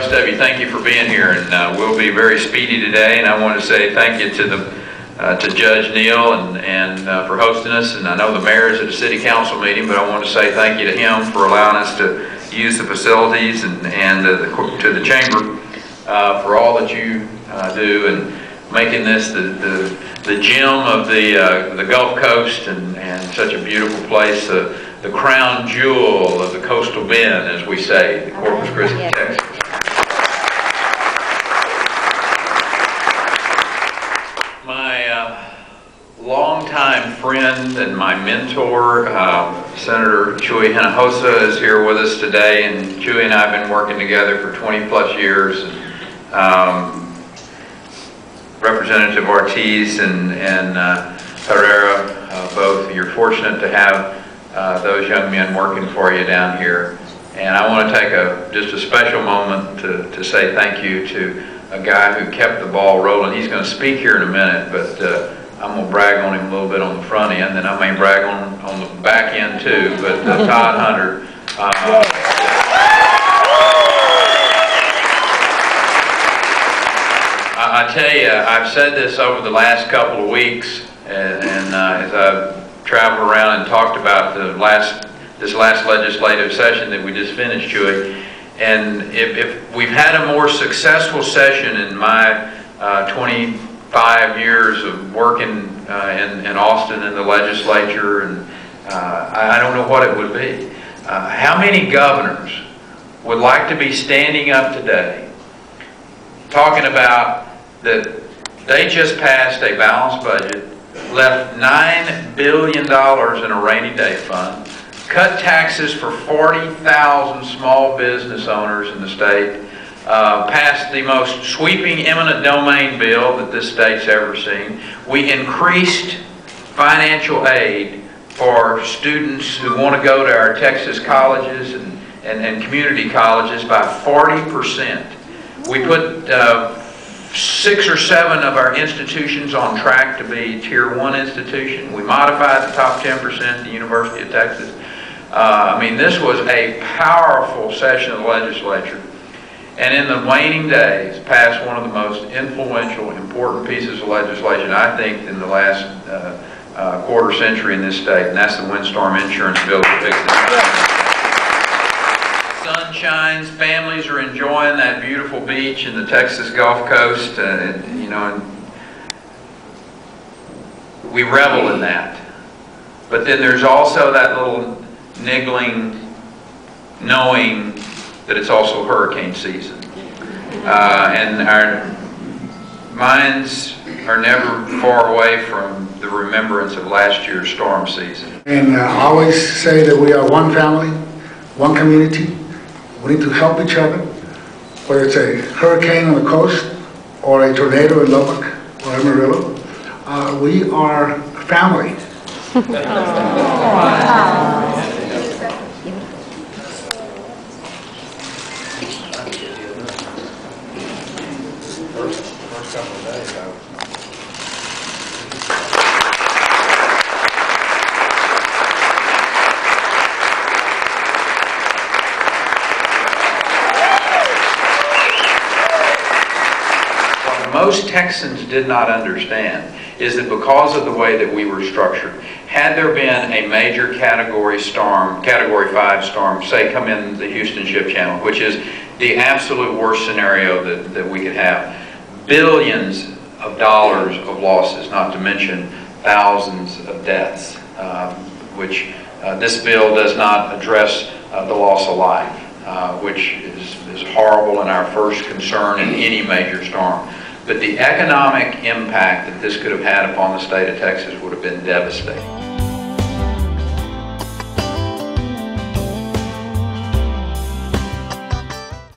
rest of you, thank you for being here, and we'll be very speedy today. And I want to say thank you to Judge Neal and for hosting us. And I know the mayor's at a city council meeting, but I want to say thank you to him for allowing us to use the facilities and to the chamber for all that you do and making this the gem of the Gulf Coast and such a beautiful place. The crown jewel of the coastal bend, as we say, the Corpus Christi, Texas. My longtime friend and my mentor, Senator Chuy Hinojosa, is here with us today, and Chuy and I have been working together for 20 plus years. Representative Ortiz and Pereira, both, you're fortunate to have those young men working for you down here. And I want to take just a special moment to say thank you to a guy who kept the ball rolling. He's going to speak here in a minute, but I'm going to brag on him a little bit on the front end, and I may brag on the back end too. But Todd Hunter, I tell you, I've said this over the last couple of weeks, and as I've traveled around and talked about this last legislative session that we just finished, Chuy, and if we've had a more successful session in my 25 years of working in Austin in the legislature, and I don't know what it would be. How many governors would like to be standing up today talking about that they just passed a balanced budget, left $9 billion in a rainy day fund, cut taxes for 40,000 small business owners in the state, passed the most sweeping eminent domain bill that this state's ever seen. We increased financial aid for students who want to go to our Texas colleges and community colleges by 40%. We put 6 or 7 of our institutions on track to be Tier 1 institution. We modified the top 10%, the University of Texas. I mean, this was a powerful session of the legislature. And in the waning days, passed one of the most influential, important pieces of legislation, I think, in the last quarter century in this state, and that's the Windstorm insurance bill to fix this. Sun shines, families are enjoying that beautiful beach in the Texas Gulf Coast, you know, and we revel in that. But then there's also that little niggling knowing that it's also hurricane season. And our minds are never far away from the remembrance of last year's storm season. And I always say that we are one family, one community. We need to help each other, whether it's a hurricane on the coast or a tornado in Lubbock or Amarillo. We are family. Most Texans did not understand is that because of the way that we were structured, had there been a major category storm, category 5 storm, say come in the Houston Ship Channel, which is the absolute worst scenario that we could have, billions of dollars of losses, not to mention thousands of deaths, which this bill does not address the loss of life, which is horrible and our first concern in any major storm. But the economic impact that this could have had upon the state of Texas would have been devastating.